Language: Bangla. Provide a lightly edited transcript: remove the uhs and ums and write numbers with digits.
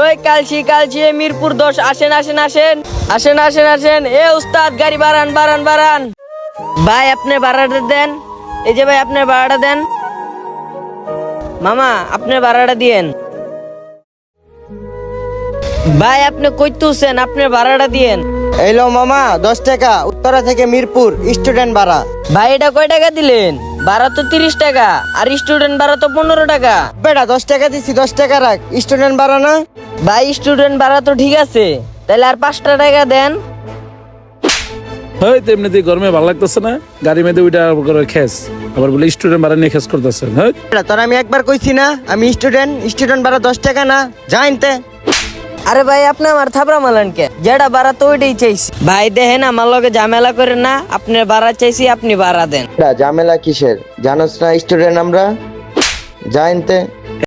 ওই কালচি কালচি মিরপুর 10 আসেন আসেন আসেন আসেন আসেন আসেন। এ উস্তাদ গাড়ি বাড়ান বাড়ান বাড়ান। ভাই আপনি ভাড়াটা দেন। এই যে ভাই আপনি ভাড়াটা দেন। মামা আপনি ভাড়াটা দিয়েন। ভাই আপনি কই তুলছেন, আপনি ভাড়াটা দিয়েন। এইলো মামা 10 টাকা উত্তরা থেকে মিরপুর স্টুডেন্ট ভাড়া। ভাই এটা কয় টাকা দিলেন? ভাড়া তো 30 টাকা আর স্টুডেন্ট ভাড়া তো 15 টাকা। বেটা 10 টাকা দিছি, 10 টাকা রাখ, স্টুডেন্ট ভাড়া না। ভাই স্টুডেন্ট ভাড়া তো ঠিক আছে, তাহলে আর 5 টাকা দেন। হয় এমনিতেই গরমে ভালো লাগতেছে না, গাড়ি মেয়েদের ওইটা করে খেস, আবার বলে স্টুডেন্ট ভাড়া নিয়ে খেস করতেছে। হ্যাঁ বেটা তোর আমি একবার কইছি না আমি স্টুডেন্ট ভাড়া 10 টাকা না, জানতে। আরে ভাই আপনি আমার থাবড়া মালেন কে? যেটা ভাড়া তো ওইটাই চাইছি। ভাই দেখেন আমার লগে ঝামেলা করেন না, আপনি ভাড়া চাইছি আপনি ভাড়া দেন। ঝামেলা কিসের, জানোস না স্টুডেন্ট আমরা, জানতে।